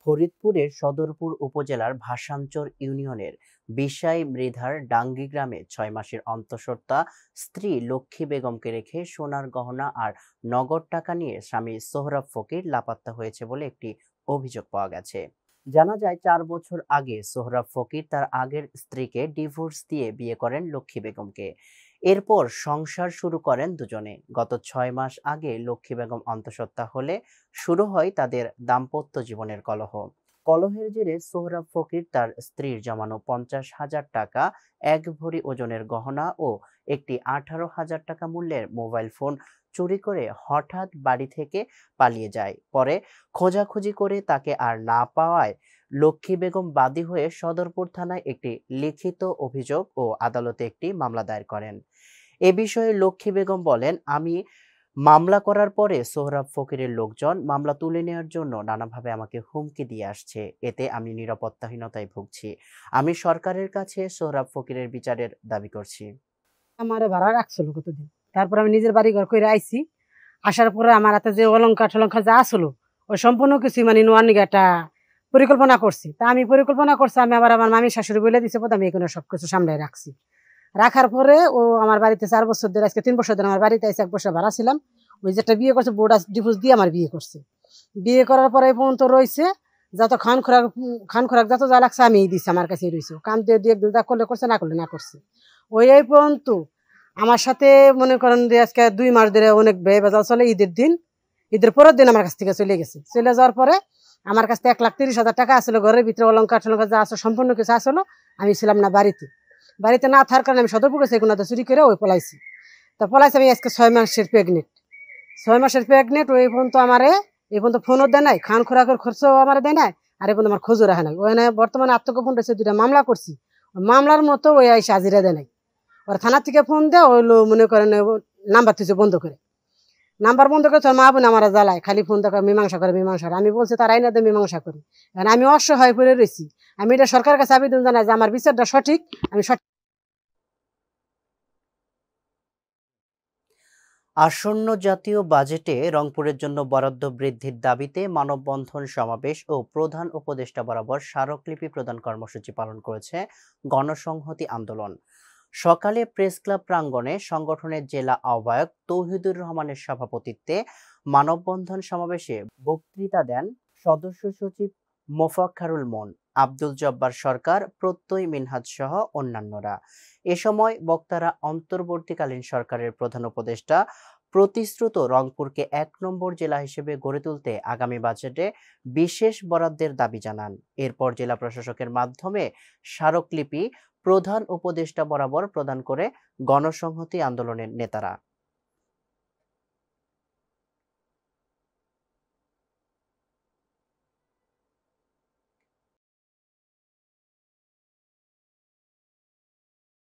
ফরিদপুরের সদরপুর উপজেলার ভাসানচর ইউনিয়নের বিশাই মৃধার ডাঙ্গি গ্রামে ৬ মাসের অন্তঃসত্ত্বা স্ত্রী লক্ষ্মী বেগমকে রেখে সোনার গহনা আর নগদ টাকা নিয়ে স্বামী সোহরাব ফকির লাপাত্তা হয়েছে বলে একটি অভিযোগ পাওয়া গেছে। জানা যায় ৪ বছর আগে সোহরাব ফকির তার আগের স্ত্রীকে ডিভোর্স দিয়ে বিয়ে করেন লক্ষ্মী বেগমকে। এরপর সংসার শুরু করেন দুজনে। গত ৬ মাস আগে লক্ষ্মী বেগম অন্তঃসত্ত্বা হলে শুরু হয় তাদের দাম্পত্য জীবনের কলহ। কলহের জেরে সোহরাব ফকির তার স্ত্রীর জমানো ৫০,০০০ টাকা, ১ ভরি ওজনের গহনা ও একটি ১৮,০০০ টাকা মূল্যের মোবাইল ফোন চুরি করে হঠাৎ বাড়ি থেকে পালিয়ে যায়। পরে খোঁজাখুঁজি করে তাকে আর না পাওয়ায় লক্ষ্মী বেগম বাদী হয়ে সদরপুর থানায় একটি লিখিত অভিযোগ ও আদালতে একটি মামলা দায়ের করেন। এ বিষয়ে লক্ষ্মী বেগম বলেন, আমি মামলা করার পরে সোহরাব ফকিরের লোকজন মামলা তুলে নেওয়ার জন্য নানাভাবে আমাকে হুমকি দিয়ে আসছে। এতে আমি নিরাপত্তাহীনতায় ভুগছি। আমি সরকারের কাছে সোহরাব ফকিরের বিচারের দাবি করছি। আমারে ভাড়া রাখছিল কতদিন, তারপর আমি নিজের বাড়ি ঘর করে আইছি। আসার পরে আমার হাতে যে অলংকার টলঙ্কার যা আসলো ওই সম্পূর্ণ কিছু মানে নোয়ার নিগে একটা পরিকল্পনা করছি। তা আমি পরিকল্পনা করছি, আমি আবার আমার মামি শাশুড়ি বলে দিছে পথে আমি এখানে সবকিছু সামনে রাখছি। রাখার পরে ও আমার বাড়িতে ৪ বছর ধরে, আজকে ৩ বছর ধরে আমার বাড়িতে এসে ১ বছর ভাড়া ছিলাম। ওই যেটা বিয়ে করছে বোর্ডাস ডিভোর্স দিয়ে আমার বিয়ে করছে। বিয়ে করার পরে এই পর্যন্ত রয়েছে, যত খান খোরাক যত যা লাগছে আমি দিচ্ছি, আমার কাছেই রয়েছে। কাম দিয়ে দিয়ে দুটা করলে করছে, না করলে না করছে। ওই এই পর্যন্ত আমার সাথে মনে করেন যে আজকে ২ মাস ধরে অনেক ব্যয় বাজার চলে। ঈদের পরের দিন আমার কাছ থেকে চলে গেছে। চলে যাওয়ার পরে আমার কাছ থেকে ১,৩০,০০০ টাকা আসলো, ঘরের ভিতরে অলংকার টলঙ্কার যা আছে সম্পূর্ণ কিছু আসলো। আমি ছিলাম না বাড়িতে না থাকার কারণে আমি সদরপুর গেছি, এগুলো চুরি করে ওই পলাইছি। তা পলাইছি আমি আজকে ৬ মাসের প্রেগনেন্ট। ৬ মাসের প্রেগনেন্ট। ওই পর্যন্ত আমারে এই পর্যন্ত ফোনও দেয় নাই, খান খোরাকের খরচও আমার দেয় নাই, আর এই পর্যন্ত আমার খোঁজও রাখে নাই। ওই বর্তমানে আত্মগোপন রয়েছে, ২টা মামলা করছি। মামলার মতো ওই আইসা হাজিরা দেয় নাই। ওরা থানার থেকে ফোন দেয়, ওই মনে করেন নাম্বার তুই বন্ধ করে, নাম্বার বন্ধ করে তোর মা বোন আমার জ্বালায়, খালি ফোন দেখা মীমাংসা করে। আমি বলছি তার আইনাতে মীমাংসা করি, কারণ আমি অসহায় পড়ে রয়েছি। আমি এটা সরকারের কাছে আবেদন জানাই যে আমার বিচারটা সঠিক, আমি সঠিক। আসন্ন জাতীয় বাজেটে রংপুরের জন্য বরাদ্দ বৃদ্ধির দাবিতে মানববন্ধন সমাবেশ ও প্রধান উপদেষ্টা বরাবর স্মারকলিপি প্রদান কর্মসূচি পালন করেছে গণসংহতি আন্দোলন। সকালে প্রেস ক্লাব প্রাঙ্গণে সংগঠনের জেলা আহ্বায়ক তৌহিদুর রহমানের সভাপতিত্বে মানববন্ধন সমাবেশে বক্তৃতা দেন সদস্য সচিব মোফাক্খারুল মন, আব্দুল জব্বার সরকার, প্রত্যয় মিনহাজ সহ অন্যান্যরা। এ সময় বক্তারা অন্তর্বর্তীকালীন সরকারের প্রধান উপদেষ্টা প্রতিশ্রুত রংপুরকে ১ নম্বর জেলা হিসেবে গড়ে তুলতে আগামী বাজেটে বিশেষ বরাদ্দের দাবি জানান। এরপর জেলা প্রশাসকের মাধ্যমে স্মারকলিপি প্রধান উপদেষ্টা বরাবর প্রদান করে গণসংহতি আন্দোলনের নেতারা।